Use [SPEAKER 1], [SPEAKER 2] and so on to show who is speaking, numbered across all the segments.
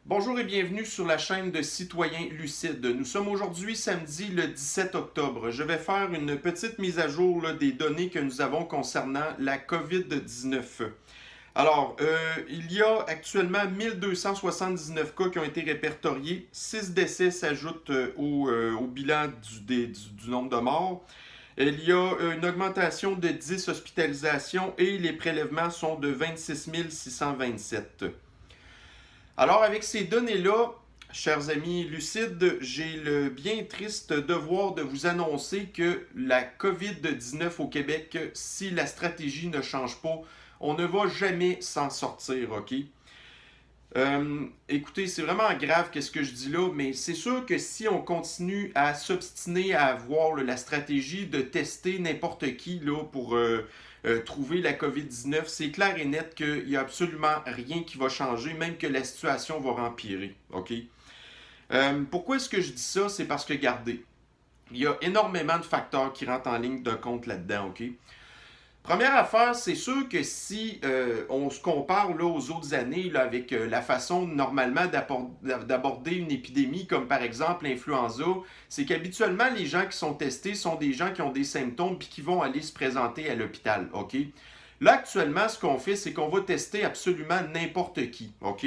[SPEAKER 1] Bonjour et bienvenue sur la chaîne de Citoyens Lucides. Nous sommes aujourd'hui samedi le 17 octobre. Je vais faire une petite mise à jour des données que nous avons concernant la COVID-19. Alors, il y a actuellement 1279 cas qui ont été répertoriés. 6 décès s'ajoutent au bilan du nombre de morts. Il y a une augmentation de 10 hospitalisations et les prélèvements sont de 26 627. Alors, avec ces données-là, chers amis lucides, j'ai le bien triste devoir de vous annoncer que la COVID-19 au Québec, si la stratégie ne change pas, on ne va jamais s'en sortir, OK? Écoutez, c'est vraiment grave qu'est-ce que je dis là, mais c'est sûr que si on continue à s'obstiner à avoir la stratégie de tester n'importe qui là, pour trouver la COVID-19, c'est clair et net qu'il n'y a absolument rien qui va changer, même que la situation va empirer. OK? Pourquoi est-ce que je dis ça? C'est parce que, regardez, il y a énormément de facteurs qui rentrent en ligne de compte là-dedans. OK? Première affaire, c'est sûr que si on se compare là, aux autres années là, avec la façon normalement d'aborder une épidémie, comme par exemple l'influenza, c'est qu'habituellement, les gens qui sont testés sont des gens qui ont des symptômes puis qui vont aller se présenter à l'hôpital. OK? Là, actuellement, ce qu'on fait, c'est qu'on va tester absolument n'importe qui. OK?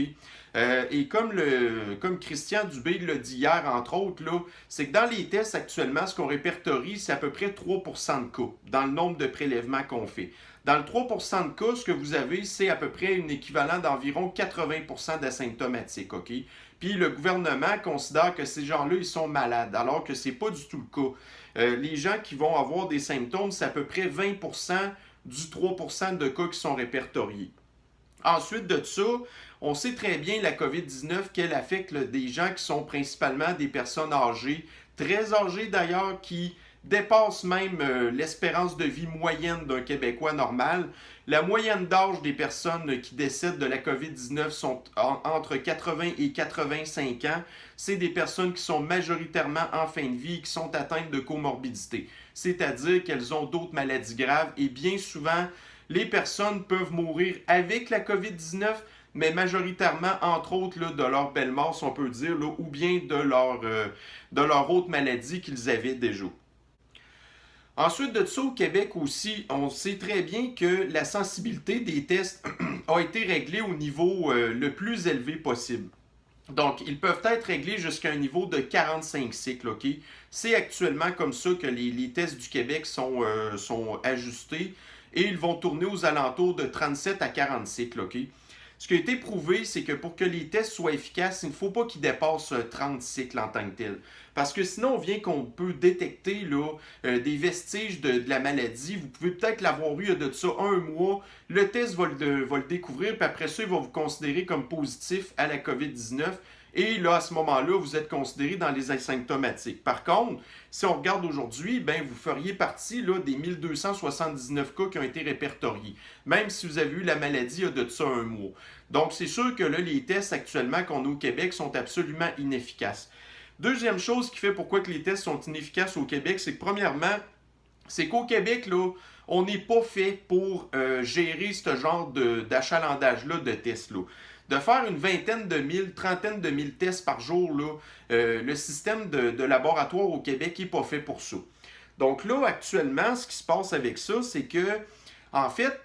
[SPEAKER 1] Et comme Christian Dubé l'a dit hier, entre autres, là, c'est que dans les tests actuellement, ce qu'on répertorie, c'est à peu près 3% de cas dans le nombre de prélèvements qu'on fait. Dans le 3% de cas, ce que vous avez, c'est à peu près un équivalent d'environ 80% d'asymptomatiques. OK? Puis le gouvernement considère que ces gens-là, ils sont malades, alors que c'est pas du tout le cas. Les gens qui vont avoir des symptômes, c'est à peu près 20% du 3% de cas qui sont répertoriés. Ensuite de ça, on sait très bien la COVID-19 qu'elle affecte des gens qui sont principalement des personnes âgées, très âgées d'ailleurs, qui dépassent même l'espérance de vie moyenne d'un Québécois normal. La moyenne d'âge des personnes qui décèdent de la COVID-19 sont entre 80 et 85 ans. C'est des personnes qui sont majoritairement en fin de vie et qui sont atteintes de comorbidité, c'est-à-dire qu'elles ont d'autres maladies graves et bien souvent, les personnes peuvent mourir avec la COVID-19, mais majoritairement, entre autres, là, de leur belle mort, si on peut dire, là, ou bien de leur autre maladie qu'ils avaient déjà. Ensuite de ça, au Québec aussi, on sait très bien que la sensibilité des tests a été réglée au niveau le plus élevé possible. Donc, ils peuvent être réglés jusqu'à un niveau de 45 cycles, OK? C'est actuellement comme ça que les tests du Québec sont ajustés et ils vont tourner aux alentours de 37 à 40 cycles, OK? Ce qui a été prouvé, c'est que pour que les tests soient efficaces, il ne faut pas qu'ils dépassent 30 cycles en tant que tel. Parce que sinon, on vient qu'on peut détecter là, des vestiges de la maladie. Vous pouvez peut-être l'avoir eu il y a de ça un mois. Le test va le découvrir, puis après ça, il va vous considérer comme positif à la COVID-19. Et là, à ce moment-là, vous êtes considéré dans les asymptomatiques. Par contre, si on regarde aujourd'hui, ben, vous feriez partie là, des 1279 cas qui ont été répertoriés, même si vous avez eu la maladie il y a de ça un mois. Donc, c'est sûr que là, les tests actuellement qu'on a au Québec sont absolument inefficaces. Deuxième chose qui fait pourquoi que les tests sont inefficaces au Québec, c'est que premièrement, c'est qu'au Québec, là, on n'est pas fait pour gérer ce genre d'achalandage-là de tests-là. De faire une vingtaine de mille, trentaine de mille tests par jour, là, le système de laboratoire au Québec n'est pas fait pour ça. Donc là, actuellement, ce qui se passe avec ça, c'est que, en fait,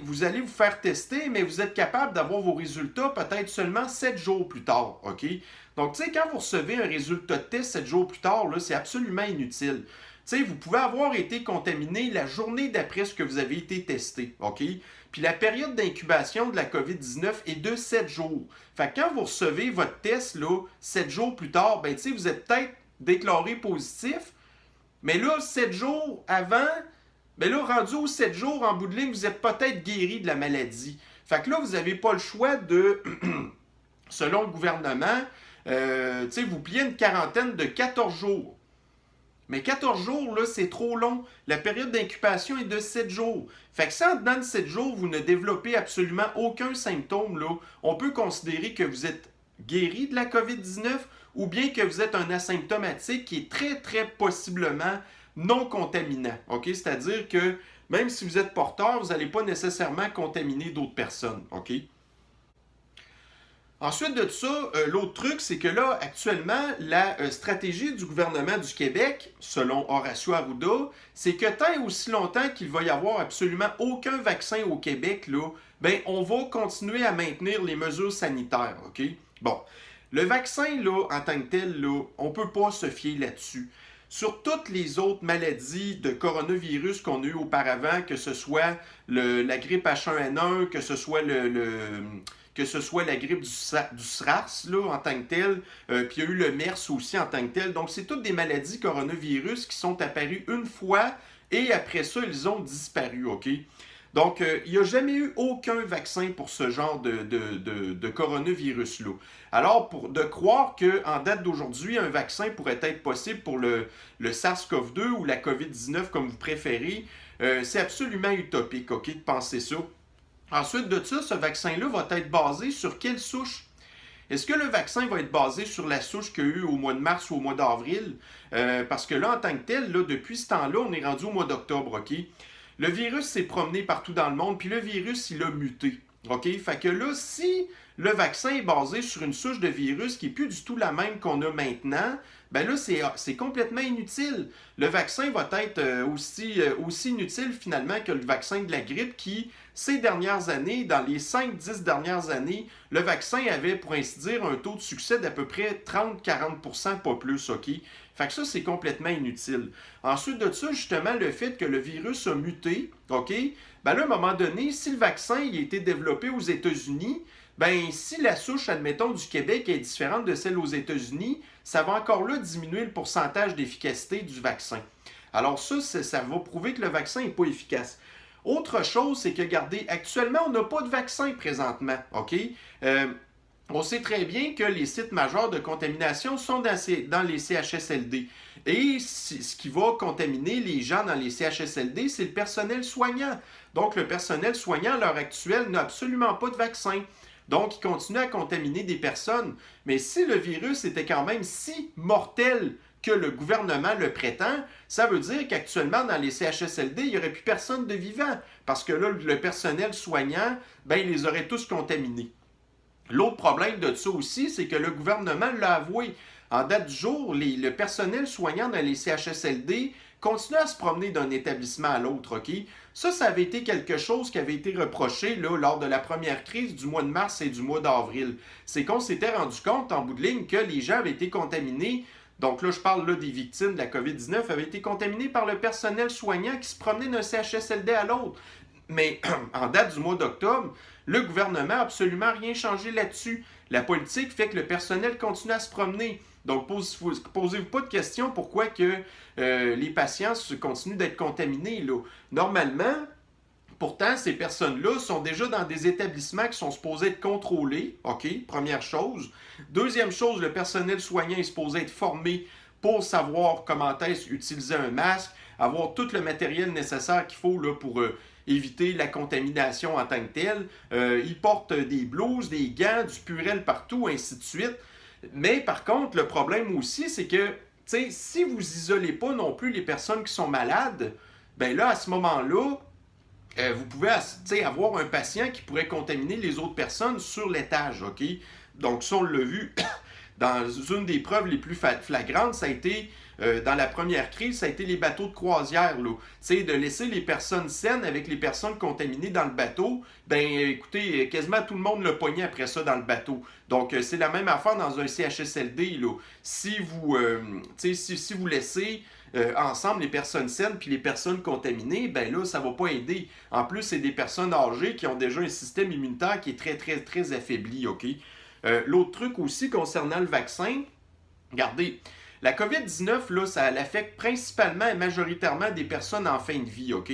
[SPEAKER 1] vous allez vous faire tester, mais vous êtes capable d'avoir vos résultats peut-être seulement 7 jours plus tard. OK? Donc, quand vous recevez un résultat de test 7 jours plus tard, là, c'est absolument inutile. Vous pouvez avoir été contaminé la journée d'après ce que vous avez été testé. OK? Puis la période d'incubation de la COVID-19 est de 7 jours. Fait que quand vous recevez votre test là, 7 jours plus tard, ben, vous êtes peut-être déclaré positif, mais là, 7 jours avant, ben là, rendu aux 7 jours, en bout de ligne, vous êtes peut-être guéri de la maladie. Fait que là, vous n'avez pas le choix de, selon le gouvernement, vous pliez une quarantaine de 14 jours. Mais 14 jours, là, c'est trop long. La période d'incubation est de 7 jours. Fait que si en dedans de 7 jours, vous ne développez absolument aucun symptôme, là, on peut considérer que vous êtes guéri de la COVID-19 ou bien que vous êtes un asymptomatique qui est très, très possiblement non contaminant. OK? C'est-à-dire que même si vous êtes porteur, vous n'allez pas nécessairement contaminer d'autres personnes. OK? Ensuite de ça, l'autre truc, c'est que là, actuellement, la stratégie du gouvernement du Québec, selon Horacio Arruda, c'est que tant et aussi longtemps qu'il va y avoir absolument aucun vaccin au Québec, là, ben, on va continuer à maintenir les mesures sanitaires, OK? Bon, le vaccin, là, en tant que tel, là, on ne peut pas se fier là-dessus. Sur toutes les autres maladies de coronavirus qu'on a eues auparavant, que ce soit la grippe H1N1, que ce soit la grippe du SRAS là, en tant que tel, puis il y a eu le MERS aussi en tant que tel. Donc, c'est toutes des maladies coronavirus qui sont apparues une fois et après ça, ils ont disparu, OK? Donc, il n'y a jamais eu aucun vaccin pour ce genre de coronavirus-là. Alors, de croire qu'en date d'aujourd'hui, un vaccin pourrait être possible pour le SARS-CoV-2 ou la COVID-19, comme vous préférez, c'est absolument utopique, OK, de penser ça. Ensuite de ça, ce vaccin-là va être basé sur quelle souche? Est-ce que le vaccin va être basé sur la souche qu'il y a eu au mois de mars ou au mois d'avril? Parce que là, en tant que tel, là, depuis ce temps-là, on est rendu au mois d'octobre, OK? Le virus s'est promené partout dans le monde, puis le virus, il a muté. OK? Fait que là, si le vaccin est basé sur une souche de virus qui n'est plus du tout la même qu'on a maintenant, ben là, c'est complètement inutile. Le vaccin va être aussi inutile finalement que le vaccin de la grippe qui, ces dernières années, dans les 5-10 dernières années, le vaccin avait, pour ainsi dire, un taux de succès d'à peu près 30-40%, pas plus, OK? Fait que ça, c'est complètement inutile. Ensuite de ça, justement, le fait que le virus a muté, OK? Ben là, à un moment donné, si le vaccin il a été développé aux États-Unis, ben si la souche, admettons, du Québec est différente de celle aux États-Unis, ça va encore là diminuer le pourcentage d'efficacité du vaccin. Alors ça va prouver que le vaccin n'est pas efficace. Autre chose, c'est que, regardez, actuellement, on n'a pas de vaccin présentement, OK? On sait très bien que les sites majeurs de contamination sont dans les CHSLD. Et ce qui va contaminer les gens dans les CHSLD, c'est le personnel soignant. Donc, le personnel soignant, à l'heure actuelle, n'a absolument pas de vaccin. Donc, il continue à contaminer des personnes. Mais si le virus était quand même si mortel que le gouvernement le prétend, ça veut dire qu'actuellement, dans les CHSLD, il n'y aurait plus personne de vivant. Parce que là, le personnel soignant, ben, il les aurait tous contaminés. L'autre problème de ça aussi, c'est que le gouvernement l'a avoué. En date du jour, le personnel soignant dans les CHSLD continue à se promener d'un établissement à l'autre, OK? Ça avait été quelque chose qui avait été reproché là, lors de la première crise du mois de mars et du mois d'avril. C'est qu'on s'était rendu compte, en bout de ligne, que les gens avaient été contaminés. Donc là, je parle là, des victimes de la COVID-19, avaient été contaminés par le personnel soignant qui se promenait d'un CHSLD à l'autre. Mais en date du mois d'octobre, le gouvernement n'a absolument rien changé là-dessus. La politique fait que le personnel continue à se promener. Donc, posez-vous pas de questions pourquoi que les patients continuent d'être contaminés. Là. Normalement, pourtant, ces personnes-là sont déjà dans des établissements qui sont supposés être contrôlés. OK, première chose. Deuxième chose, le personnel soignant est supposé être formé pour savoir comment est-ce utiliser un masque, avoir tout le matériel nécessaire qu'il faut là, pour éviter la contamination en tant que telle. Ils portent des blouses, des gants, du purel partout, ainsi de suite. Mais par contre, le problème aussi, c'est que si vous isolez pas non plus les personnes qui sont malades, ben là, à ce moment-là, vous pouvez avoir un patient qui pourrait contaminer les autres personnes sur l'étage, OK? Donc ça, on l'a vu dans une des preuves les plus flagrantes, ça a été, dans la première crise, ça a été les bateaux de croisière, là. De laisser les personnes saines avec les personnes contaminées dans le bateau, ben écoutez, quasiment tout le monde l'a pogné après ça dans le bateau. Donc c'est la même affaire dans un CHSLD, là. Si vous laissez ensemble les personnes saines puis les personnes contaminées, ben là, ça va pas aider. En plus, c'est des personnes âgées qui ont déjà un système immunitaire qui est très, très, très affaibli, OK? L'autre truc aussi concernant le vaccin, regardez, la COVID-19, là, ça affecte principalement et majoritairement des personnes en fin de vie, OK?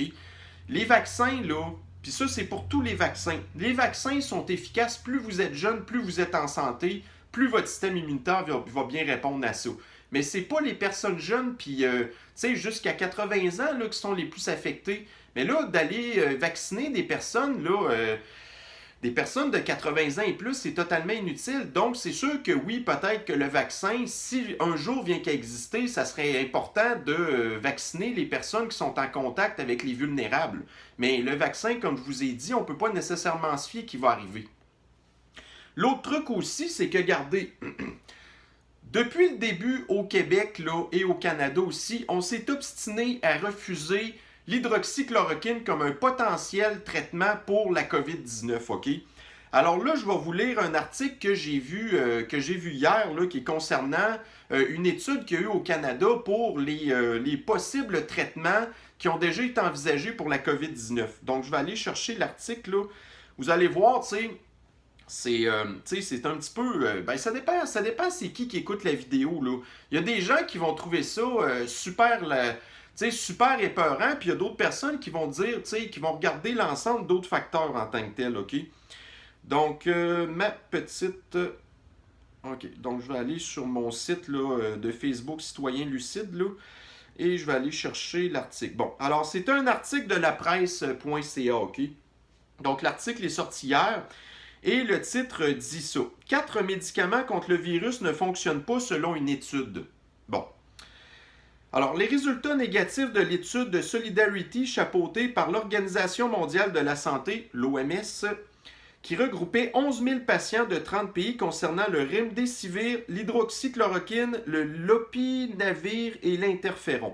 [SPEAKER 1] Les vaccins, là, puis ça, c'est pour tous les vaccins. Les vaccins sont efficaces, plus vous êtes jeune, plus vous êtes en santé, plus votre système immunitaire va bien répondre à ça. Mais c'est pas les personnes jeunes, puis, tu sais, jusqu'à 80 ans, là, qui sont les plus affectées. Mais là, d'aller vacciner des personnes, là, des personnes de 80 ans et plus, c'est totalement inutile. Donc, c'est sûr que oui, peut-être que le vaccin, si un jour vient qu'à exister, ça serait important de vacciner les personnes qui sont en contact avec les vulnérables. Mais le vaccin, comme je vous ai dit, on ne peut pas nécessairement se fier qu'il va arriver. L'autre truc aussi, c'est que, regardez, depuis le début au Québec là, et au Canada aussi, on s'est obstiné à refuser l'hydroxychloroquine comme un potentiel traitement pour la COVID-19, OK? Alors là, je vais vous lire un article que j'ai vu hier, là, qui est concernant une étude qu'il y a eu au Canada pour les possibles traitements qui ont déjà été envisagés pour la COVID-19. Donc, je vais aller chercher l'article, là. Vous allez voir, tu sais, c'est un petit peu. Ben, ça dépend c'est qui écoute la vidéo, là. Il y a des gens qui vont trouver ça super épeurant, puis il y a d'autres personnes qui vont dire, qui vont regarder l'ensemble d'autres facteurs en tant que tel, OK? Donc, ma petite. OK. Donc, je vais aller sur mon site là, de Facebook Citoyen Lucide, là, et je vais aller chercher l'article. Bon, alors, c'est un article de la presse.ca, OK? Donc, l'article est sorti hier. Et le titre dit ça. 4 médicaments contre le virus ne fonctionnent pas selon une étude. Bon. Alors, les résultats négatifs de l'étude de Solidarity chapeautée par l'Organisation mondiale de la santé, l'OMS, qui regroupait 11 000 patients de 30 pays concernant le remdesivir, l'hydroxychloroquine, le lopinavir et l'interféron.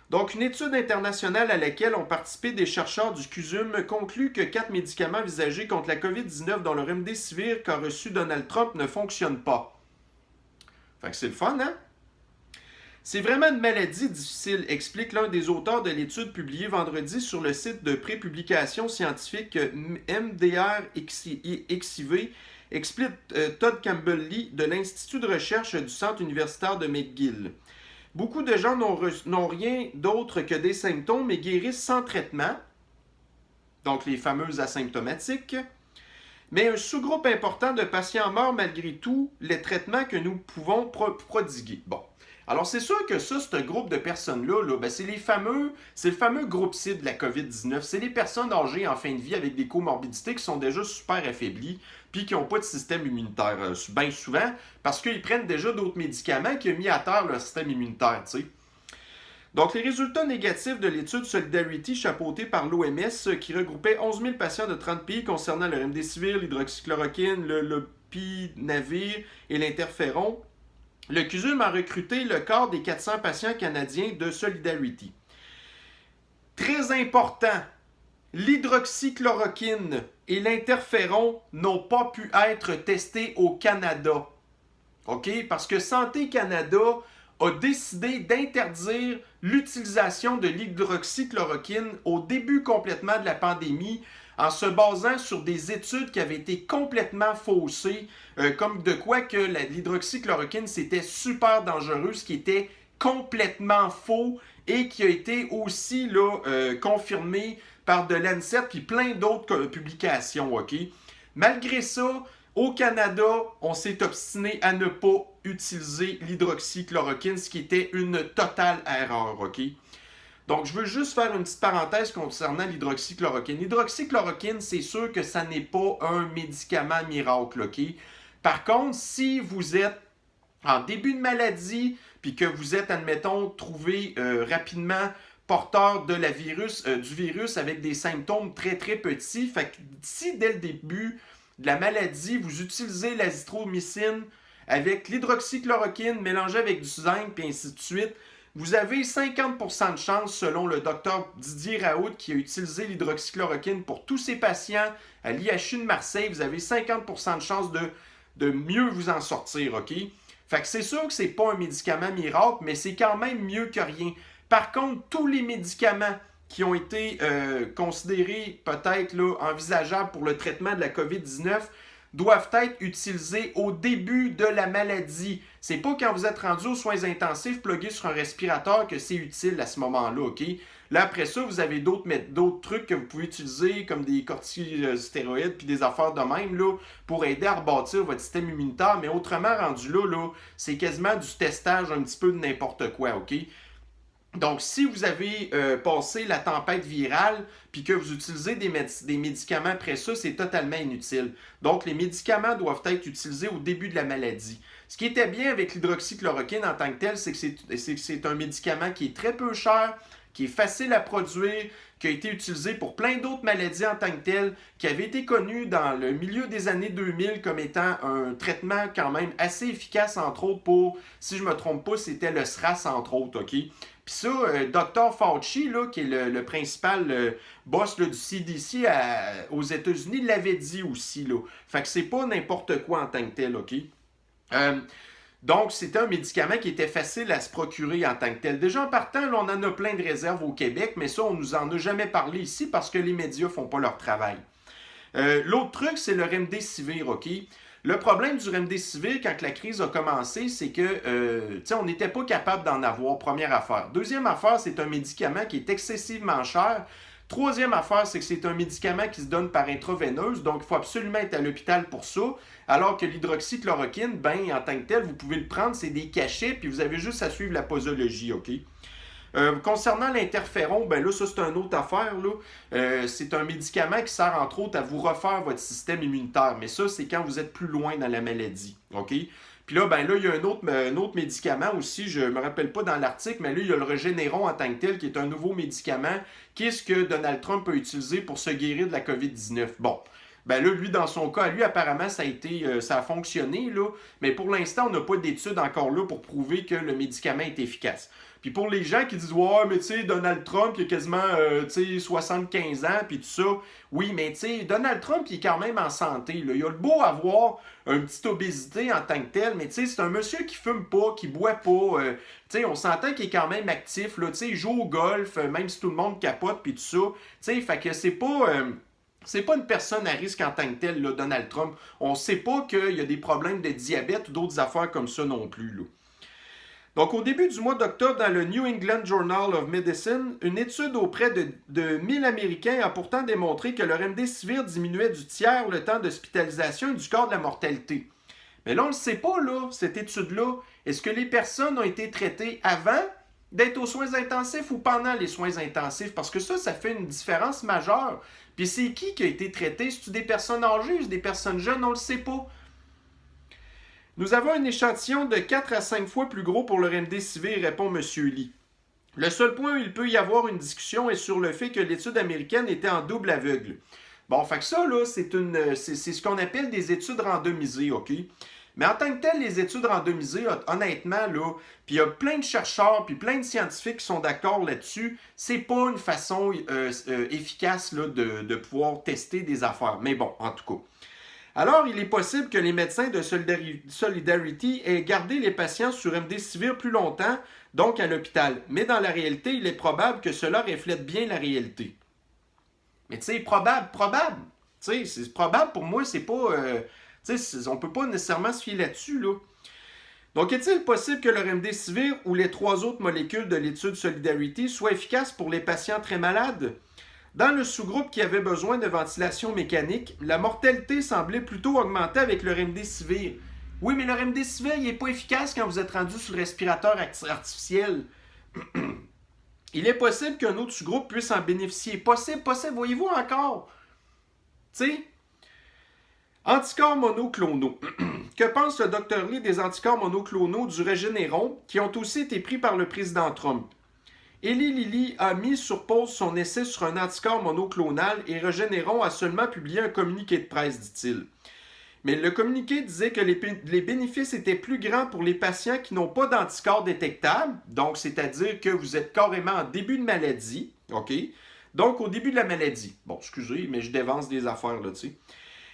[SPEAKER 1] Donc, une étude internationale à laquelle ont participé des chercheurs du CUSUM conclut que 4 médicaments envisagés contre la COVID-19 dont le remdesivir qu'a reçu Donald Trump ne fonctionnent pas. Fait que c'est le fun, hein? C'est vraiment une maladie difficile, explique l'un des auteurs de l'étude publiée vendredi sur le site de prépublication scientifique MDR-XIV, explique Todd Campbell-Lee de l'Institut de recherche du Centre universitaire de McGill. Beaucoup de gens n'ont rien d'autre que des symptômes et guérissent sans traitement, donc les fameux asymptomatiques, mais un sous-groupe important de patients meurent malgré tout les traitements que nous pouvons prodiguer. Bon. Alors, c'est sûr que ça, ce groupe de personnes-là, ben, c'est le fameux groupe cible de la COVID-19. C'est les personnes âgées en fin de vie avec des comorbidités qui sont déjà super affaiblies puis qui n'ont pas de système immunitaire, bien souvent, parce qu'ils prennent déjà d'autres médicaments qui ont mis à terre leur système immunitaire, tu sais. Donc, les résultats négatifs de l'étude Solidarity chapeautée par l'OMS qui regroupait 11 000 patients de 30 pays concernant le remdesivir, l'hydroxychloroquine, le lopinavir et l'interféron. Le CUSUM a recruté le quart des 400 patients canadiens de Solidarity. Très important, l'hydroxychloroquine et l'interféron n'ont pas pu être testés au Canada. OK? Parce que Santé Canada a décidé d'interdire l'utilisation de l'hydroxychloroquine au début complètement de la pandémie en se basant sur des études qui avaient été complètement faussées, comme de quoi que l'hydroxychloroquine c'était super dangereux, ce qui était complètement faux et qui a été aussi là, confirmé par de l'ANSET puis plein d'autres publications, OK? Malgré ça, au Canada, on s'est obstiné à ne pas utiliser l'hydroxychloroquine, ce qui était une totale erreur, OK? Donc, je veux juste faire une petite parenthèse concernant l'hydroxychloroquine. L'hydroxychloroquine, c'est sûr que ça n'est pas un médicament miracle, OK? Par contre, si vous êtes en début de maladie, puis que vous êtes, admettons, trouvé rapidement porteur du virus avec des symptômes très, très petits, fait que si dès le début de la maladie, vous utilisez l'azithromycine avec l'hydroxychloroquine mélangée avec du zinc, puis ainsi de suite, vous avez 50% de chance, selon le docteur Didier Raoult, qui a utilisé l'hydroxychloroquine pour tous ses patients à l'IHU de Marseille, vous avez 50% de chance de mieux vous en sortir, OK? Fait que c'est sûr que c'est pas un médicament miracle, mais c'est quand même mieux que rien. Par contre, tous les médicaments qui ont été considérés peut-être là, envisageables pour le traitement de la COVID-19 doivent être utilisés au début de la maladie. C'est pas quand vous êtes rendu aux soins intensifs, plugué sur un respirateur, que c'est utile à ce moment-là, OK? Là, après ça, vous avez d'autres trucs que vous pouvez utiliser, comme des corticostéroïdes puis des affaires de même, là, pour aider à rebâtir votre système immunitaire. Mais autrement, rendu là, c'est quasiment du testage un petit peu de n'importe quoi, OK? Donc, si vous avez passé la tempête virale puis que vous utilisez des médicaments après ça, c'est totalement inutile. Donc, les médicaments doivent être utilisés au début de la maladie. Ce qui était bien avec l'hydroxychloroquine en tant que tel, c'est que c'est un médicament qui est très peu cher, qui est facile à produire, qui a été utilisé pour plein d'autres maladies en tant que telles, qui avait été connu dans le milieu des années 2000 comme étant un traitement quand même assez efficace, entre autres pour, si je ne me trompe pas, c'était le SRAS, entre autres, OK? Puis ça, Dr. Fauci, là, qui est le principal boss là, du CDC aux États-Unis, l'avait dit aussi, là. Fait que c'est pas n'importe quoi en tant que tel, OK? Donc, c'était un médicament qui était facile à se procurer en tant que tel. Déjà, en partant, là, on en a plein de réserves au Québec, mais ça, on nous en a jamais parlé ici parce que les médias font pas leur travail. L'autre truc, c'est le Remdesivir, OK? Le problème du Remdesivir, quand la crise a commencé, c'est que, on n'était pas capable d'en avoir, première affaire. Deuxième affaire, c'est un médicament qui est excessivement cher. Troisième affaire, c'est que c'est un médicament qui se donne par intraveineuse, donc il faut absolument être à l'hôpital pour ça. Alors que l'hydroxychloroquine, ben, en tant que tel, vous pouvez le prendre, c'est des cachets, puis vous avez juste à suivre la posologie, OK? Concernant l'interféron, ben là, ça c'est une autre affaire. Là. C'est un médicament qui sert entre autres à vous refaire votre système immunitaire. Mais ça, c'est quand vous êtes plus loin dans la maladie. OK? Puis là, ben là, il y a un autre médicament aussi, je ne me rappelle pas dans l'article, mais là, il y a le Regeneron en tant que tel, qui est un nouveau médicament. Qu'est-ce que Donald Trump a utilisé pour se guérir de la COVID-19? Bon. Ben là, lui, dans son cas, lui, apparemment, ça a fonctionné, là. Mais pour l'instant, on n'a pas d'études encore là pour prouver que le médicament est efficace. Puis pour les gens qui disent « Ouais, mais tu sais, Donald Trump, il a quasiment 75 ans, puis tout ça. » Oui, mais tu sais, Donald Trump, il est quand même en santé. Là. Il a le beau avoir une petite obésité en tant que tel, mais tu sais, c'est un monsieur qui fume pas, qui boit pas. Tu sais, on s'entend qu'il est quand même actif. Là. Tu sais, il joue au golf, même si tout le monde capote, puis tout ça. Tu sais, fait que c'est pas... c'est pas une personne à risque en tant que telle, là, Donald Trump. On sait pas qu'il y a des problèmes de diabète ou d'autres affaires comme ça non plus. Là. Donc, au début du mois d'octobre, dans le New England Journal of Medicine, une étude auprès de 1000 Américains a pourtant démontré que le Remdesivir diminuait du tiers le temps d'hospitalisation et du quart de la mortalité. Mais là, on ne le sait pas, là, cette étude-là. Est-ce que les personnes ont été traitées avant d'être aux soins intensifs ou pendant les soins intensifs? Parce que ça fait une différence majeure. Puis c'est qui a été traité? C'est-tu des personnes âgées ou des personnes jeunes? On ne le sait pas. Nous avons un échantillon de 4 à 5 fois plus gros pour le Remdesivir, répond M. Lee. Le seul point où il peut y avoir une discussion est sur le fait que l'étude américaine était en double aveugle. Bon, fait que ça, là, c'est ce qu'on appelle des études randomisées, OK? Mais en tant que tel, les études randomisées, honnêtement, là, puis il y a plein de chercheurs, puis plein de scientifiques qui sont d'accord là-dessus, c'est pas une façon efficace là, de pouvoir tester des affaires. Mais bon, en tout cas. Alors, il est possible que les médecins de Solidarity aient gardé les patients sur Remdesivir plus longtemps, donc à l'hôpital. Mais dans la réalité, il est probable que cela reflète bien la réalité. Mais tu sais, probable. Tu sais, c'est probable pour moi, c'est pas... tu sais, on peut pas nécessairement se fier là-dessus, là. Donc, est-il possible que le Remdesivir ou les 3 autres molécules de l'étude Solidarity soient efficaces pour les patients très malades? Dans le sous-groupe qui avait besoin de ventilation mécanique, la mortalité semblait plutôt augmenter avec le Remdesivir. Oui, mais le Remdesivir, il n'est pas efficace quand vous êtes rendu sur le respirateur artificiel. Il est possible qu'un autre sous-groupe puisse en bénéficier. Possible, voyez-vous encore? Tu sais? Anticorps monoclonaux. Que pense le Dr Lee des anticorps monoclonaux du Regeneron qui ont aussi été pris par le président Trump? Eli Lilly a mis sur pause son essai sur un anticorps monoclonal et Regeneron a seulement publié un communiqué de presse, dit-il. Mais le communiqué disait que les bénéfices étaient plus grands pour les patients qui n'ont pas d'anticorps détectables, donc c'est-à-dire que vous êtes carrément en début de maladie, OK? Donc au début de la maladie. Bon, excusez, mais je dévance des affaires là, tu sais.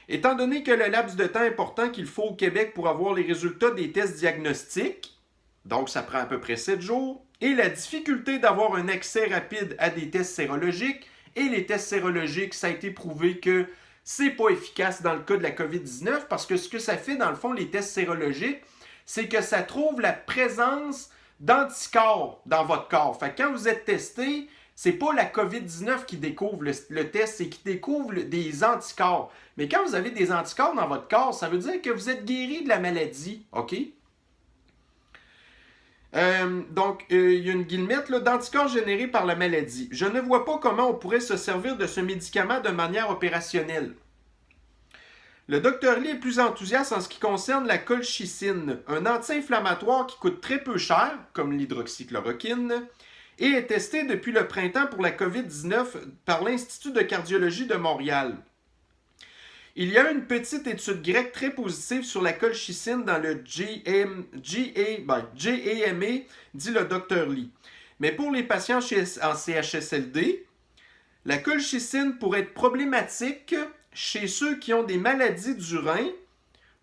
[SPEAKER 1] Étant donné que le laps de temps important qu'il faut au Québec pour avoir les résultats des tests diagnostiques, donc ça prend à peu près 7 jours, et la difficulté d'avoir un accès rapide à des tests sérologiques, et les tests sérologiques, ça a été prouvé que c'est pas efficace dans le cas de la COVID-19, parce que ce que ça fait, dans le fond, les tests sérologiques, c'est que ça trouve la présence d'anticorps dans votre corps. Fait que quand vous êtes testé, c'est pas la COVID-19 qui découvre le test, c'est qui découvre des anticorps. Mais quand vous avez des anticorps dans votre corps, ça veut dire que vous êtes guéri de la maladie, OK? Donc, il y a une guillemette là, d'anticorps générés par la maladie. Je ne vois pas comment on pourrait se servir de ce médicament de manière opérationnelle. Le Dr Lee est plus enthousiaste en ce qui concerne la colchicine, un anti-inflammatoire qui coûte très peu cher, comme l'hydroxychloroquine, et est testé depuis le printemps pour la COVID-19 par l'Institut de cardiologie de Montréal. Il y a une petite étude grecque très positive sur la colchicine dans le JAMA, dit le Dr Lee. Mais pour les patients en CHSLD, la colchicine pourrait être problématique chez ceux qui ont des maladies du rein.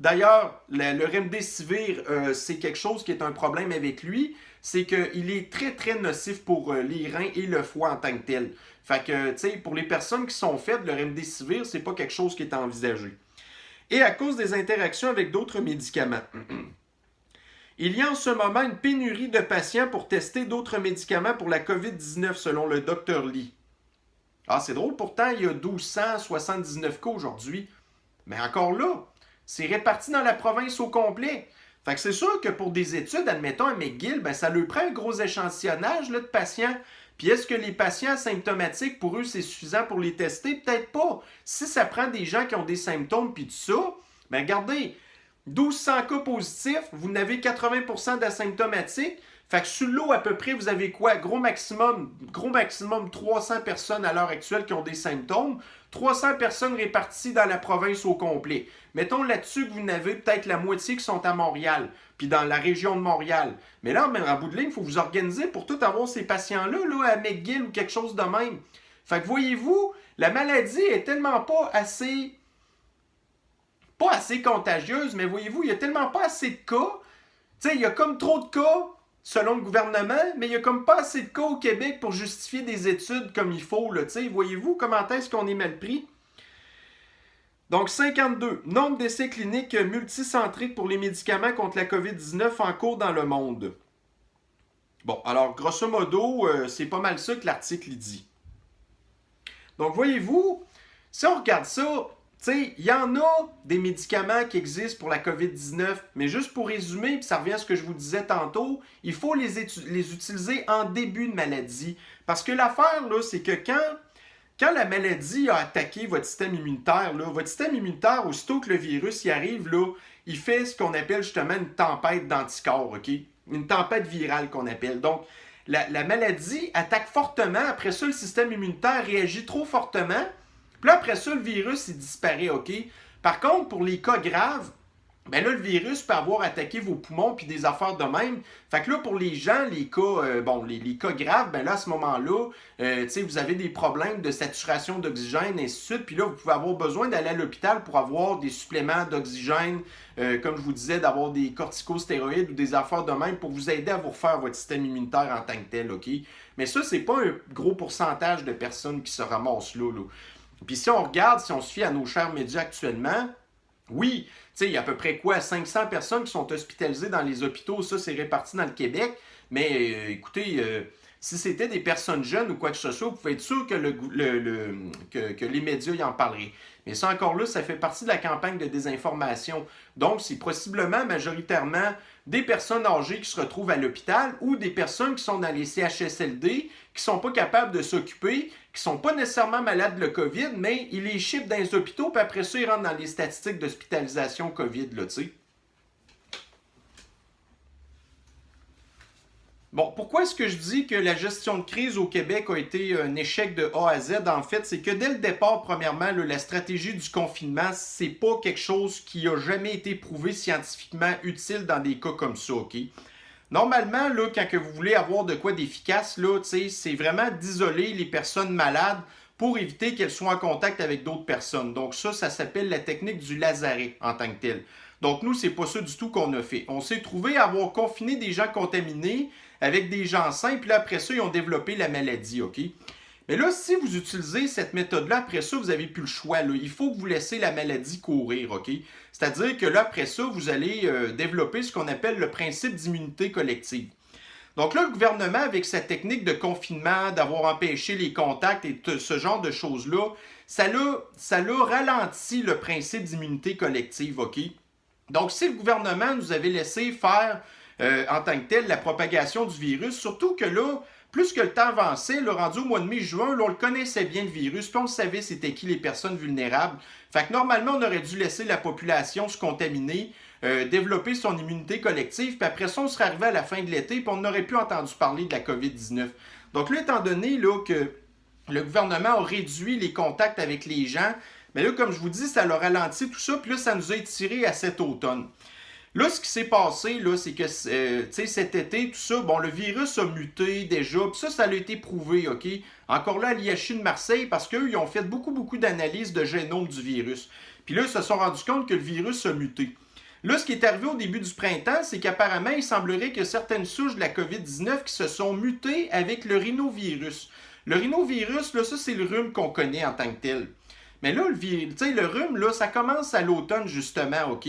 [SPEAKER 1] D'ailleurs, le remdesivir, c'est quelque chose qui est un problème avec lui, c'est qu'il est très très nocif pour les reins et le foie en tant que tel. Fait que, tu sais, pour les personnes qui sont faites, le remdesivir, c'est pas quelque chose qui est envisagé. Et à cause des interactions avec d'autres médicaments. Il y a en ce moment une pénurie de patients pour tester d'autres médicaments pour la COVID-19, selon le Dr Lee. Ah, c'est drôle, pourtant, il y a 1279 cas aujourd'hui. Mais encore là, c'est réparti dans la province au complet. Fait que c'est sûr que pour des études, admettons à McGill, ben ça leur prend un gros échantillonnage là, de patients. Puis est-ce que les patients asymptomatiques, pour eux, c'est suffisant pour les tester? Peut-être pas. Si ça prend des gens qui ont des symptômes puis tout ça, ben regardez, 1200 cas positifs, vous n'avez 80% d'asymptomatiques. Fait que sur le lot, à peu près, vous avez quoi? Gros maximum 300 personnes à l'heure actuelle qui ont des symptômes. 300 personnes réparties dans la province au complet. Mettons là-dessus que vous n'avez peut-être la moitié qui sont à Montréal, puis dans la région de Montréal. Mais là, en bout de ligne, il faut vous organiser pour tout avoir ces patients-là là, à McGill ou quelque chose de même. Fait que voyez-vous, la maladie est tellement pas assez contagieuse, mais voyez-vous, il y a tellement pas assez de cas. Tu sais, il y a comme trop de cas selon le gouvernement, mais il n'y a comme pas assez de cas au Québec pour justifier des études comme il faut. Là, voyez-vous comment est-ce qu'on est mal pris? Donc, 52. Nombre d'essais cliniques multicentriques pour les médicaments contre la COVID-19 en cours dans le monde. Bon, alors, grosso modo, c'est pas mal ça que l'article dit. Donc, voyez-vous, si on regarde ça, il y en a des médicaments qui existent pour la COVID-19, mais juste pour résumer, puis ça revient à ce que je vous disais tantôt, il faut les utiliser en début de maladie. Parce que l'affaire, là, c'est que quand la maladie a attaqué votre système immunitaire, là, votre système immunitaire, aussitôt que le virus y arrive, là, il fait ce qu'on appelle justement une tempête d'anticorps, OK? Une tempête virale qu'on appelle. Donc, la maladie attaque fortement. Après ça, le système immunitaire réagit trop fortement. Puis là, après ça, le virus, il disparaît, OK? Par contre, pour les cas graves, ben là, le virus peut avoir attaqué vos poumons puis des affaires de même. Fait que là, pour les gens, les cas graves, ben là, à ce moment-là, vous avez des problèmes de saturation d'oxygène, et ainsi de suite. Puis là, vous pouvez avoir besoin d'aller à l'hôpital pour avoir des suppléments d'oxygène, comme je vous disais, d'avoir des corticostéroïdes ou des affaires de même pour vous aider à vous refaire votre système immunitaire en tant que tel, OK? Mais ça, c'est pas un gros pourcentage de personnes qui se ramassent là. Puis si on regarde, si on se fie à nos chers médias actuellement, oui, il y a à peu près 500 personnes qui sont hospitalisées dans les hôpitaux, ça c'est réparti dans le Québec, mais écoutez, si c'était des personnes jeunes ou quoi que ce soit, vous pouvez être sûr que, que les médias y en parleraient. Mais ça encore là, ça fait partie de la campagne de désinformation. Donc, c'est possiblement majoritairement des personnes âgées qui se retrouvent à l'hôpital ou des personnes qui sont dans les CHSLD, qui ne sont pas capables de s'occuper, qui ne sont pas nécessairement malades de le COVID, mais ils les chippent dans les hôpitaux, puis après ça, ils rentrent dans les statistiques d'hospitalisation COVID, là, tu sais. Bon, pourquoi est-ce que je dis que la gestion de crise au Québec a été un échec de A à Z? En fait, c'est que dès le départ, premièrement, la stratégie du confinement, c'est pas quelque chose qui a jamais été prouvé scientifiquement utile dans des cas comme ça, OK? Normalement, là, quand que vous voulez avoir de quoi d'efficace, là, c'est vraiment d'isoler les personnes malades pour éviter qu'elles soient en contact avec d'autres personnes. Donc ça s'appelle la technique du lazaret en tant que tel. Donc nous, c'est pas ça du tout qu'on a fait. On s'est trouvé à avoir confiné des gens contaminés avec des gens sains, puis là, après ça, ils ont développé la maladie, OK? Mais là, si vous utilisez cette méthode-là, après ça, vous n'avez plus le choix. Là. Il faut que vous laissez la maladie courir, OK? C'est-à-dire que là, après ça, vous allez développer ce qu'on appelle le principe d'immunité collective. Donc là, le gouvernement, avec sa technique de confinement, d'avoir empêché les contacts et ce genre de choses-là, ça l'a ralenti le principe d'immunité collective, OK? Donc, si le gouvernement nous avait laissé faire en tant que tel la propagation du virus, surtout que là, plus que le temps avançait, le rendu au mois de mai-juin, on le connaissait bien le virus, puis on savait c'était qui les personnes vulnérables. Fait que normalement, on aurait dû laisser la population se contaminer, développer son immunité collective, puis après ça, on serait arrivé à la fin de l'été, puis on n'aurait plus entendu parler de la COVID-19. Donc là, étant donné là, que le gouvernement a réduit les contacts avec les gens, mais là, comme je vous dis, ça a ralenti tout ça, puis là, ça nous a étiré à cet automne. Là, ce qui s'est passé, là, c'est que cet été, tout ça, bon, le virus a muté déjà, puis ça a été prouvé, OK? Encore là, à l'IHU de Marseille, parce qu'eux, ils ont fait beaucoup d'analyses de génome du virus. Puis là, ils se sont rendus compte que le virus a muté. Là, ce qui est arrivé au début du printemps, c'est qu'apparemment, il semblerait que certaines souches de la COVID-19 qui se sont mutées avec le rhinovirus. Le rhinovirus, là, ça, c'est le rhume qu'on connaît en tant que tel. Mais là, le rhume, là, ça commence à l'automne, justement, OK?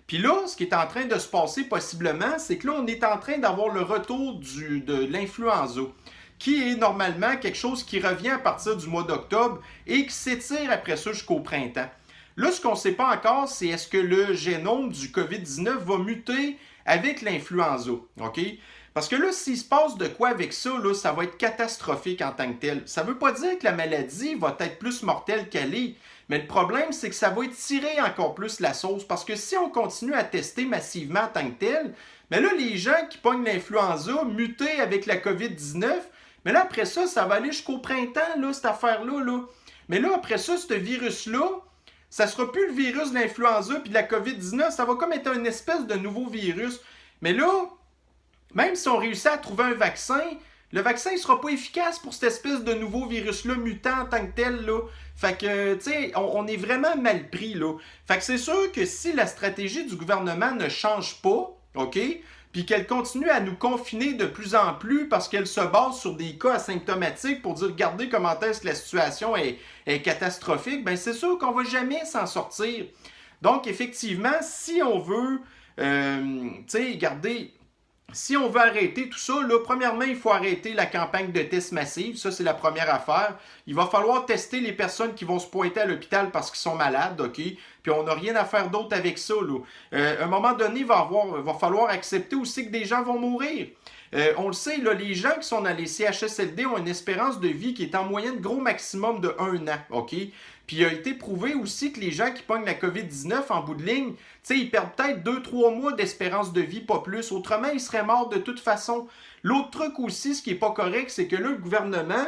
[SPEAKER 1] Puis là, ce qui est en train de se passer possiblement, c'est que là, on est en train d'avoir le retour de l'influenza, qui est normalement quelque chose qui revient à partir du mois d'octobre et qui s'étire après ça jusqu'au printemps. Là, ce qu'on ne sait pas encore, c'est est-ce que le génome du COVID-19 va muter avec l'influenza, OK? Parce que là, s'il se passe de quoi avec ça, là, ça va être catastrophique en tant que tel. Ça ne veut pas dire que la maladie va être plus mortelle qu'elle est, mais le problème, c'est que ça va étirer encore plus la sauce. Parce que si on continue à tester massivement en tant que tel, mais là, les gens qui pognent l'influenza mutés avec la COVID-19, mais là, après ça, ça va aller jusqu'au printemps, là, cette affaire-là. Là. Mais là, après ça, ce virus-là, ça sera plus le virus de l'influenza puis de la COVID-19, ça va comme être une espèce de nouveau virus. Mais là, même si on réussit à trouver un vaccin, le vaccin ne sera pas efficace pour cette espèce de nouveau virus-là, mutant en tant que tel, là. Fait que, tu sais, on est vraiment mal pris, là. Fait que c'est sûr que si la stratégie du gouvernement ne change pas, OK, puis qu'elle continue à nous confiner de plus en plus parce qu'elle se base sur des cas asymptomatiques pour dire, regardez comment est-ce que la situation est catastrophique, ben c'est sûr qu'on va jamais s'en sortir. Donc, effectivement, si on veut, tu sais, garder... Si on veut arrêter tout ça, là, premièrement, il faut arrêter la campagne de tests massifs. Ça, c'est la première affaire. Il va falloir tester les personnes qui vont se pointer à l'hôpital parce qu'ils sont malades, OK? Puis on n'a rien à faire d'autre avec ça, là. À un moment donné, il va falloir accepter aussi que des gens vont mourir. On le sait, là, les gens qui sont dans les CHSLD ont une espérance de vie qui est en moyenne gros maximum de 1 an, OK? Puis il a été prouvé aussi que les gens qui pognent la COVID-19 en bout de ligne, ils perdent peut-être 2-3 mois d'espérance de vie, pas plus. Autrement, ils seraient morts de toute façon. L'autre truc aussi, ce qui n'est pas correct, c'est que là, le gouvernement,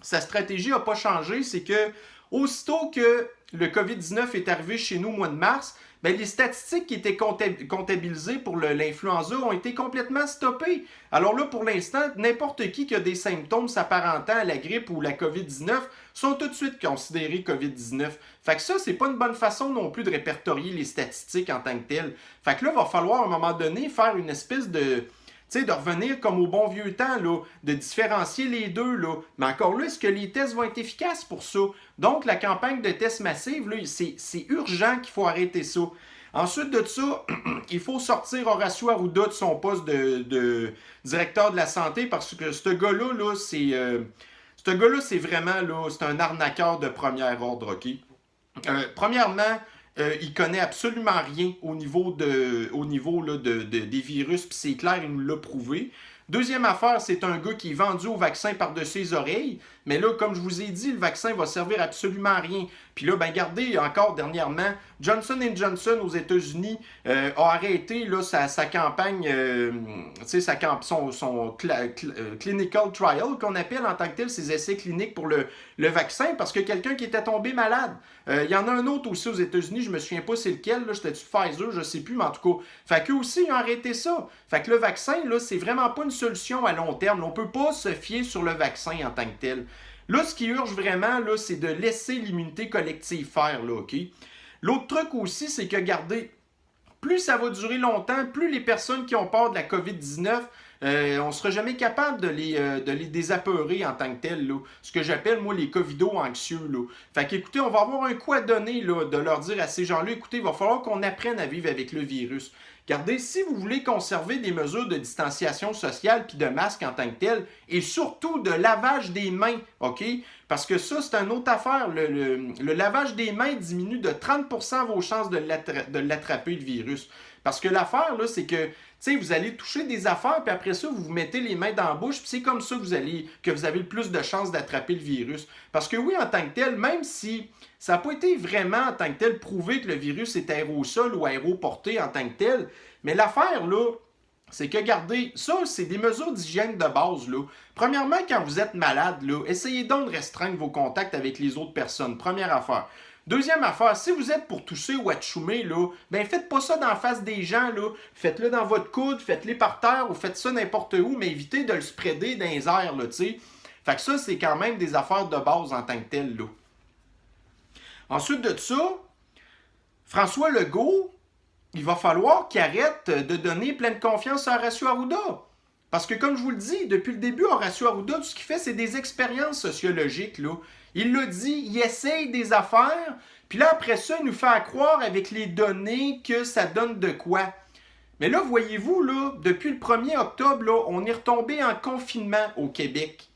[SPEAKER 1] sa stratégie n'a pas changé. C'est que aussitôt que le COVID-19 est arrivé chez nous au mois de mars, ben, les statistiques qui étaient comptabilisées pour l'influenza ont été complètement stoppées. Alors là, pour l'instant, n'importe qui a des symptômes s'apparentant à la grippe ou la COVID-19 sont tout de suite considérés COVID-19. Fait que ça, c'est pas une bonne façon non plus de répertorier les statistiques en tant que telles. Fait que là, il va falloir à un moment donné faire une espèce de... de revenir comme au bon vieux temps, là, de différencier les deux. Là. Mais encore là, est-ce que les tests vont être efficaces pour ça? Donc, la campagne de tests massifs, c'est urgent qu'il faut arrêter ça. Ensuite de ça, il faut sortir Horacio Arruda de son poste de directeur de la santé parce que ce gars-là, là, c'est vraiment là, c'est un arnaqueur de premier ordre, OK? Premièrement, il connaît absolument rien au niveau là, des virus, puis c'est clair, il nous l'a prouvé. Deuxième affaire, c'est un gars qui est vendu au vaccin par-dessus les oreilles. Mais là, comme je vous ai dit, le vaccin va servir absolument à rien. Puis là, ben regardez, encore dernièrement, Johnson & Johnson aux États-Unis a arrêté là, sa campagne, son clinical trial, qu'on appelle en tant que tel, ses essais cliniques pour le vaccin, parce que quelqu'un qui était tombé malade. Il y en a un autre aussi aux États-Unis, je me souviens pas c'est lequel, là, c'était-tu Pfizer, je sais plus, mais en tout cas. Fait qu'eux aussi, ils ont arrêté ça. Fait que le vaccin, là, c'est vraiment pas une solution à long terme. On peut pas se fier sur le vaccin en tant que tel. Là, ce qui urge vraiment, là, c'est de laisser l'immunité collective faire, là, OK? L'autre truc aussi, c'est que, regardez, plus ça va durer longtemps, plus les personnes qui ont peur de la COVID-19, on ne sera jamais capable de les désapeurer en tant que tel, là. Ce que j'appelle, moi, les covido-anxieux, là. Fait qu'écoutez, on va avoir un coup à donner, là, de leur dire à ces gens-là, écoutez, il va falloir qu'on apprenne à vivre avec le virus. Regardez, si vous voulez conserver des mesures de distanciation sociale puis de masque en tant que tel, et surtout de lavage des mains, OK? Parce que ça, c'est une autre affaire. Le lavage des mains diminue de 30% vos chances de l'attraper, le virus. Parce que l'affaire, là, c'est que, tu sais, vous allez toucher des affaires, puis après ça, vous vous mettez les mains dans la bouche, puis c'est comme ça que vous avez le plus de chances d'attraper le virus. Parce que oui, en tant que tel, même si ça n'a pas été vraiment en tant que tel prouvé que le virus est aérosol ou aéroporté en tant que tel, mais l'affaire, là, c'est que, regardez, ça, c'est des mesures d'hygiène de base, là. Premièrement, quand vous êtes malade, là, essayez donc de restreindre vos contacts avec les autres personnes. Première affaire. Deuxième affaire, si vous êtes pour tousser ou atchoumer, là, ben faites pas ça dans la face des gens, là. Faites-le dans votre coude, faites-le par terre ou faites ça n'importe où, mais évitez de le spreader dans les airs, là, tu sais. Fait que ça, c'est quand même des affaires de base en tant que telles, là. Ensuite de ça, François Legault, il va falloir qu'il arrête de donner pleine confiance à Horacio Arruda. Parce que, comme je vous le dis, depuis le début, Horacio Arruda, tout ce qu'il fait, c'est des expériences sociologiques, là. Il l'a dit, il essaye des affaires, puis là, après ça, il nous fait croire avec les données que ça donne de quoi. Mais là, voyez-vous, là, depuis le 1er octobre, là, on est retombé en confinement au Québec.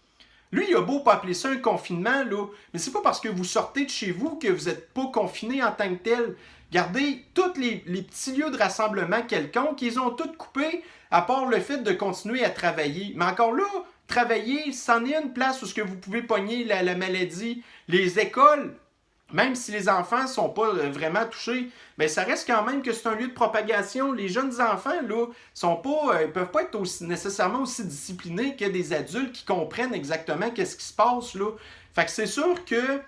[SPEAKER 1] Lui, il a beau pas appeler ça un confinement, là, mais c'est pas parce que vous sortez de chez vous que vous n'êtes pas confiné en tant que tel. Regardez, tous les petits lieux de rassemblement quelconques, ils ont tous coupé, à part le fait de continuer à travailler. Mais encore là, travailler, c'en est une place où ce que vous pouvez pogner la maladie. Les écoles, même si les enfants ne sont pas vraiment touchés, ben ça reste quand même que c'est un lieu de propagation. Les jeunes enfants, là, ils peuvent pas être nécessairement aussi disciplinés que des adultes qui comprennent exactement qu'est-ce qui se passe, là. Fait que c'est sûr que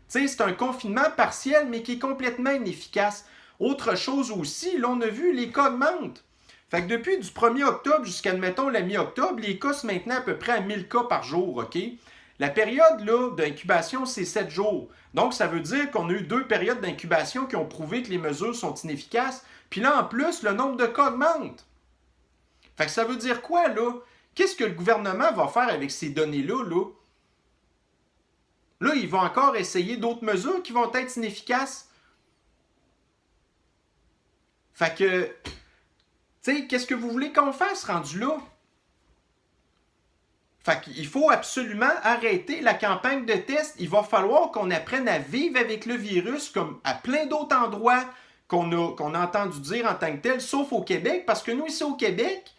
[SPEAKER 1] c'est un confinement partiel, mais qui est complètement inefficace. Autre chose aussi, là, on a vu, les cas augmentent. Fait que depuis du 1er octobre jusqu'à, admettons, la mi-octobre, les cas sont maintenant à peu près à 1000 cas par jour, OK? La période là, d'incubation, c'est 7 jours. Donc, ça veut dire qu'on a eu 2 périodes d'incubation qui ont prouvé que les mesures sont inefficaces. Puis là, en plus, le nombre de cas augmente. Fait que ça veut dire quoi, là? Qu'est-ce que le gouvernement va faire avec ces données-là, là? Là, ils vont encore essayer d'autres mesures qui vont être inefficaces. Fait que, tu sais, qu'est-ce que vous voulez qu'on fasse rendu là? Fait qu'il faut absolument arrêter la campagne de test. Il va falloir qu'on apprenne à vivre avec le virus comme à plein d'autres endroits qu'on a entendu dire en tant que tel, sauf au Québec, parce que nous, ici au Québec,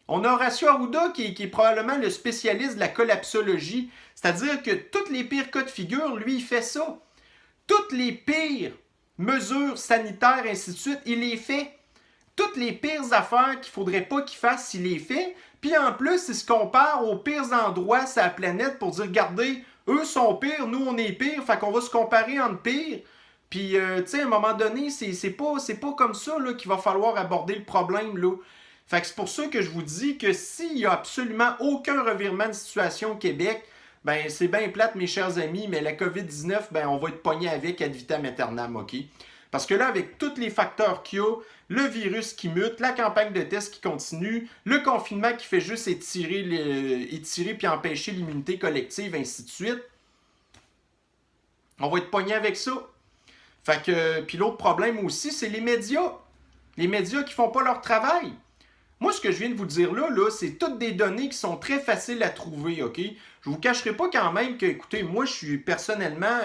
[SPEAKER 1] on a Horacio Arruda qui est probablement le spécialiste de la collapsologie. C'est-à-dire que tous les pires cas de figure, lui, il fait ça. Toutes les pires mesures sanitaires, ainsi de suite, il les fait. Toutes les pires affaires qu'il ne faudrait pas qu'il fasse, il les fait. Puis en plus, il se compare aux pires endroits sur la planète pour dire, regardez, eux sont pires, nous on est pires, fait qu'on va se comparer entre pires. Puis, tu sais, à un moment donné, c'est pas comme ça là, qu'il va falloir aborder le problème, là. Fait que c'est pour ça que je vous dis que s'il n'y a absolument aucun revirement de situation au Québec, ben c'est bien plate, mes chers amis, mais la COVID-19, ben on va être pogné avec ad vitam aeternam, OK? Parce que là, avec tous les facteurs qu'il y a, le virus qui mute, la campagne de tests qui continue, le confinement qui fait juste étirer puis empêcher l'immunité collective, ainsi de suite, on va être pogné avec ça. Fait que, puis l'autre problème aussi, c'est les médias. Les médias qui font pas leur travail. Moi, ce que je viens de vous dire là, c'est toutes des données qui sont très faciles à trouver, OK? Je vous cacherai pas quand même que, écoutez, moi, je suis personnellement,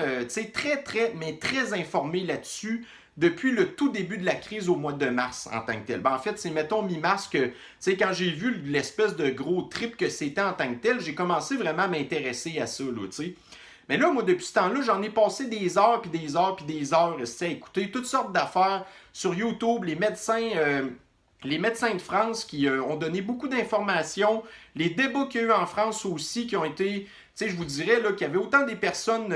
[SPEAKER 1] très informé là-dessus depuis le tout début de la crise au mois de mars en tant que tel. Ben, en fait, c'est, mettons, mi-mars que, quand j'ai vu l'espèce de gros trip que c'était en tant que tel, j'ai commencé vraiment à m'intéresser à ça, là, tu sais. Mais là, moi, depuis ce temps-là, j'en ai passé des heures, puis des heures, puis des heures, à écouter toutes sortes d'affaires sur YouTube, les médecins de France qui ont donné beaucoup d'informations, les débats qu'il y a eu en France aussi qui ont été, je vous dirais là, qu'il y avait autant des personnes,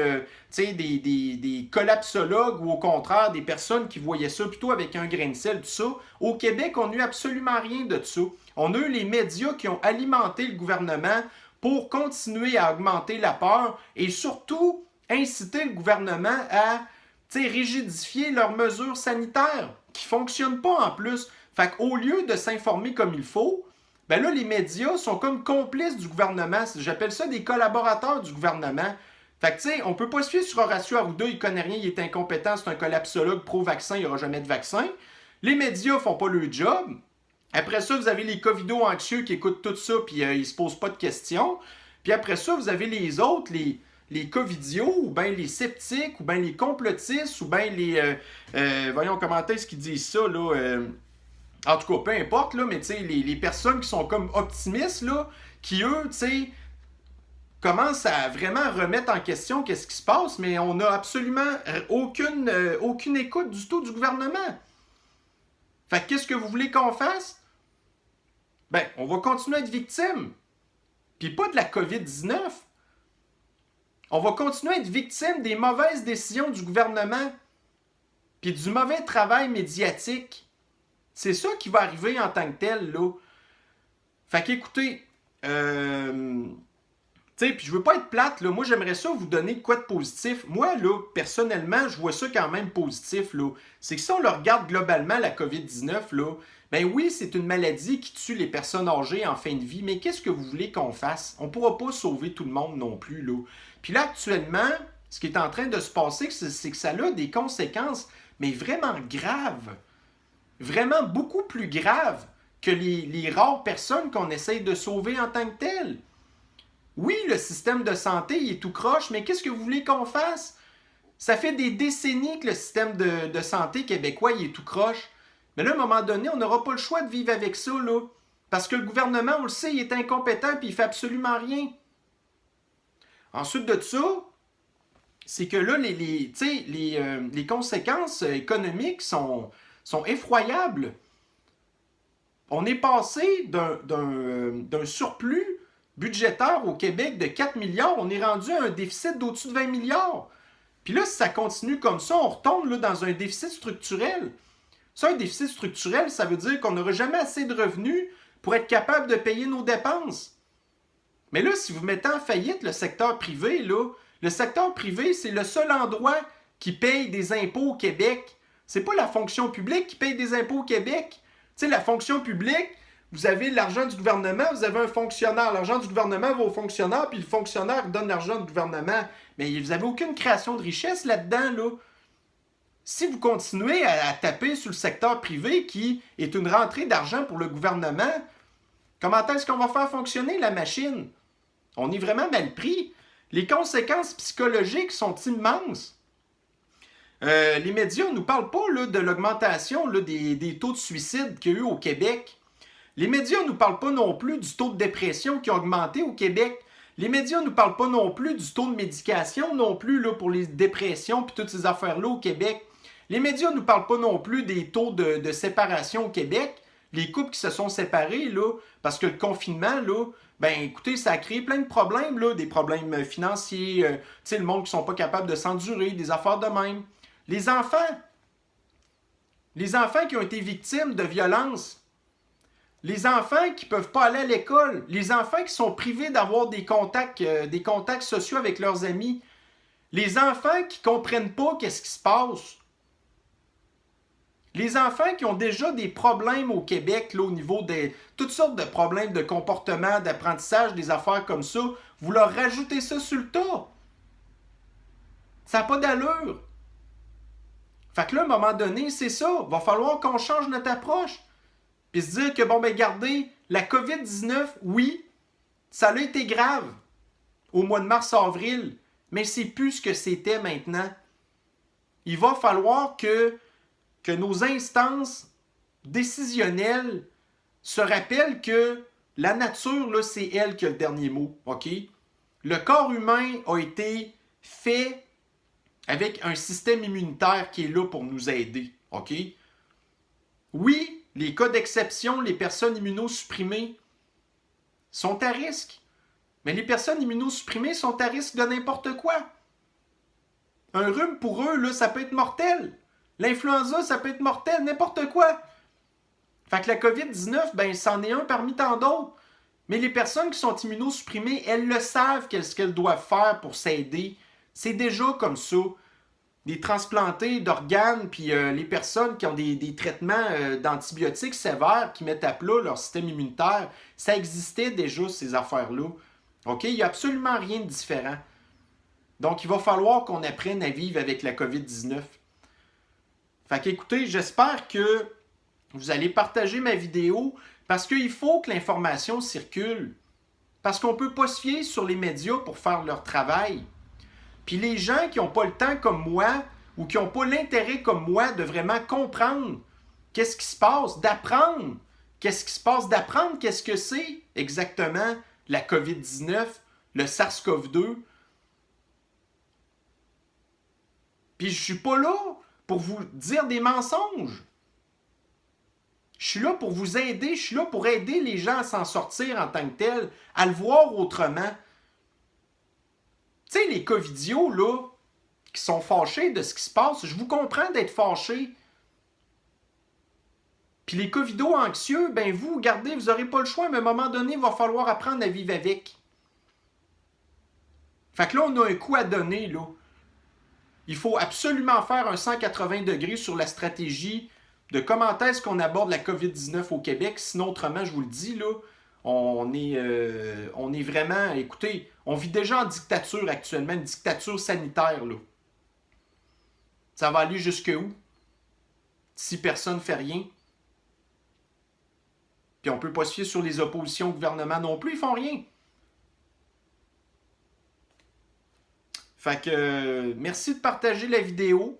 [SPEAKER 1] des collapsologues ou au contraire des personnes qui voyaient ça plutôt avec un grain de sel, tout ça. Au Québec, on n'a eu absolument rien de ça. On a eu les médias qui ont alimenté le gouvernement pour continuer à augmenter la peur et surtout inciter le gouvernement à rigidifier leurs mesures sanitaires qui ne fonctionnent pas en plus. Fait qu'au lieu de s'informer comme il faut, ben là, les médias sont comme complices du gouvernement. J'appelle ça des collaborateurs du gouvernement. Fait que, tu sais, on peut pas se fier sur Horacio Arruda, il connaît rien, il est incompétent, c'est un collapsologue pro-vaccin, il n'y aura jamais de vaccin. Les médias font pas le job. Après ça, vous avez les covido-anxieux qui écoutent tout ça, puis ils se posent pas de questions. Puis après ça, vous avez les autres, les covidios, ou bien les sceptiques, ou bien les complotistes, ou bien voyons, comment est-ce qu'ils disent ça, là... En tout cas, peu importe, là, mais tu sais, les personnes qui sont comme optimistes, là, qui eux, tu sais, commencent à vraiment remettre en question qu'est-ce qui se passe, mais on n'a absolument aucune écoute du tout du gouvernement. Fait que qu'est-ce que vous voulez qu'on fasse? ben, on va continuer à être victime. Puis pas de la COVID-19. On va continuer à être victime des mauvaises décisions du gouvernement, puis du mauvais travail médiatique. C'est ça qui va arriver en tant que tel, là. Fait qu'écoutez, tu sais, puis je veux pas être plate, là. Moi, j'aimerais ça vous donner de quoi de positif. Moi, là, personnellement, je vois ça quand même positif, là. C'est que si on le regarde globalement, la COVID-19, là, ben oui, c'est une maladie qui tue les personnes âgées en fin de vie, mais qu'est-ce que vous voulez qu'on fasse? On pourra pas sauver tout le monde non plus, là. Puis là, actuellement, ce qui est en train de se passer, c'est que ça a des conséquences, mais vraiment graves. Vraiment beaucoup plus graves que les rares personnes qu'on essaye de sauver en tant que telles. Oui, le système de santé, il est tout croche, mais qu'est-ce que vous voulez qu'on fasse? Ça fait des décennies que le système de santé québécois, il est tout croche. Mais là, à un moment donné, on n'aura pas le choix de vivre avec ça, là. Parce que le gouvernement, on le sait, il est incompétent et il fait absolument rien. Ensuite de ça, c'est que là, les conséquences économiques sont effroyables. On est passé d'un surplus budgétaire au Québec de 4 milliards, on est rendu à un déficit d'au-dessus de 20 milliards. Puis là, si ça continue comme ça, on retombe là, dans un déficit structurel. Ça, un déficit structurel, ça veut dire qu'on n'aura jamais assez de revenus pour être capable de payer nos dépenses. Mais là, si vous mettez en faillite le secteur privé, là, le secteur privé, c'est le seul endroit qui paye des impôts au Québec. C'est pas la fonction publique qui paye des impôts au Québec. Tu sais, la fonction publique, vous avez l'argent du gouvernement, vous avez un fonctionnaire. L'argent du gouvernement va au fonctionnaire, puis le fonctionnaire donne l'argent du gouvernement. Mais vous n'avez aucune création de richesse là-dedans, là. Si vous continuez à taper sur le secteur privé qui est une rentrée d'argent pour le gouvernement, comment est-ce qu'on va faire fonctionner la machine? On est vraiment mal pris. Les conséquences psychologiques sont immenses. Les médias ne nous parlent pas là, de l'augmentation là, des taux de suicide qu'il y a eu au Québec. Les médias ne nous parlent pas non plus du taux de dépression qui a augmenté au Québec. Les médias ne nous parlent pas non plus du taux de médication non plus là, pour les dépressions et toutes ces affaires-là au Québec. Les médias ne nous parlent pas non plus des taux de séparation au Québec. Les couples qui se sont séparés, là, parce que le confinement, là, ben écoutez, ça a créé plein de problèmes, là, des problèmes financiers, tu sais, le monde qui ne sont pas capables de s'endurer, des affaires de même. Les enfants qui ont été victimes de violences, les enfants qui ne peuvent pas aller à l'école, les enfants qui sont privés d'avoir des contacts sociaux avec leurs amis, les enfants qui ne comprennent pas qu'est-ce qui se passe. Les enfants qui ont déjà des problèmes au Québec, là, au niveau de toutes sortes de problèmes de comportement, d'apprentissage, des affaires comme ça, vous leur rajoutez ça sur le tas. Ça n'a pas d'allure. Fait que là, à un moment donné, c'est ça. Va falloir qu'on change notre approche. Puis se dire que, bon, ben, regardez, la COVID-19, oui, ça a été grave au mois de mars-avril, mais c'est plus ce que c'était maintenant. Il va falloir que nos instances décisionnelles se rappellent que la nature, là, c'est elle qui a le dernier mot, OK? Le corps humain a été fait avec un système immunitaire qui est là pour nous aider, OK? Oui, les cas d'exception, les personnes immunosupprimées sont à risque. Mais les personnes immunosupprimées sont à risque de n'importe quoi. Un rhume, pour eux, là, ça peut être mortel. L'influenza, ça peut être mortel, n'importe quoi. Fait que la COVID-19, ben, c'en est un parmi tant d'autres. Mais les personnes qui sont immunosupprimées, elles le savent ce qu'elles doivent faire pour s'aider. C'est déjà comme ça. Des transplantés d'organes, puis les personnes qui ont des traitements d'antibiotiques sévères qui mettent à plat leur système immunitaire, ça existait déjà, ces affaires-là. OK? Il n'y a absolument rien de différent. Donc, il va falloir qu'on apprenne à vivre avec la COVID-19. Fait qu'écoutez, j'espère que vous allez partager ma vidéo parce qu'il faut que l'information circule. Parce qu'on ne peut pas se fier sur les médias pour faire leur travail. Puis les gens qui n'ont pas le temps comme moi ou qui n'ont pas l'intérêt comme moi de vraiment comprendre qu'est-ce qui se passe, d'apprendre qu'est-ce qui se passe, d'apprendre qu'est-ce que c'est exactement la COVID-19, le SARS-CoV-2. Puis je ne suis pas là pour vous dire des mensonges. Je suis là pour vous aider. Je suis là pour aider les gens à s'en sortir en tant que tel, à le voir autrement. Tu sais, les covidios, là, qui sont fâchés de ce qui se passe, je vous comprends d'être fâchés. Puis les covidos anxieux, ben vous, regardez, vous n'aurez pas le choix, mais à un moment donné, il va falloir apprendre à vivre avec. Fait que là, on a un coup à donner, là. Il faut absolument faire un 180 degrés sur la stratégie de comment est-ce qu'on aborde la COVID-19 au Québec. Sinon, autrement, je vous le dis, là, on est vraiment... Écoutez, on vit déjà en dictature actuellement, une dictature sanitaire, là. Ça va aller jusque où? Si personne ne fait rien. Puis on ne peut pas se fier sur les oppositions au gouvernement non plus, ils font rien. Fait que merci de partager la vidéo.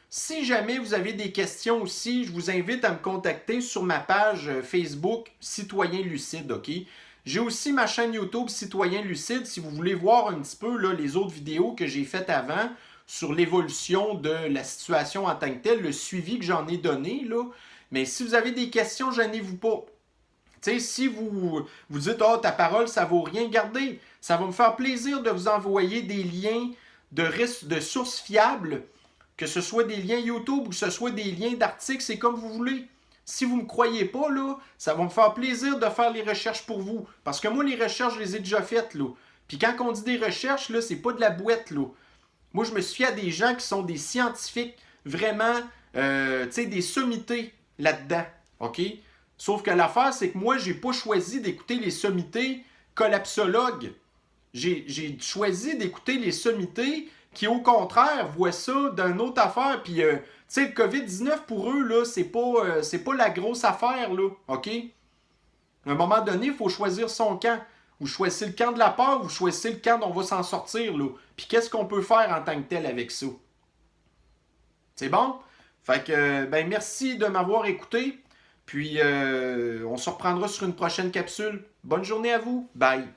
[SPEAKER 1] Si jamais vous avez des questions aussi, je vous invite à me contacter sur ma page Facebook Citoyen Lucide, OK? J'ai aussi ma chaîne YouTube Citoyen Lucide si vous voulez voir un petit peu là, les autres vidéos que j'ai faites avant sur l'évolution de la situation en tant que telle, le suivi que j'en ai donné, là. Mais si vous avez des questions, gênez-vous pas. Tu sais, si vous dites « Ah, ta parole, ça vaut rien », gardez. Ça va me faire plaisir de vous envoyer des liens de sources fiables, que ce soit des liens YouTube ou que ce soit des liens d'articles, c'est comme vous voulez. Si vous ne me croyez pas, là, ça va me faire plaisir de faire les recherches pour vous. Parce que moi, les recherches, je les ai déjà faites, là. Puis quand on dit des recherches, là, c'est pas de la boîte, là. Moi, je me suis fié à des gens qui sont des scientifiques, vraiment, tu sais, des sommités là-dedans, OK? Sauf que l'affaire, c'est que moi, j'ai pas choisi d'écouter les sommités collapsologues. J'ai choisi d'écouter les sommités qui, au contraire, voient ça d'une autre affaire. Puis, tu sais, le COVID-19, pour eux, là, c'est pas la grosse affaire, là, OK? À un moment donné, il faut choisir son camp. Vous choisissez le camp de la peur, vous choisissez le camp dont on va s'en sortir, là. Puis qu'est-ce qu'on peut faire en tant que tel avec ça? C'est bon? Fait que, ben, merci de m'avoir écouté. Puis, on se reprendra sur une prochaine capsule. Bonne journée à vous. Bye.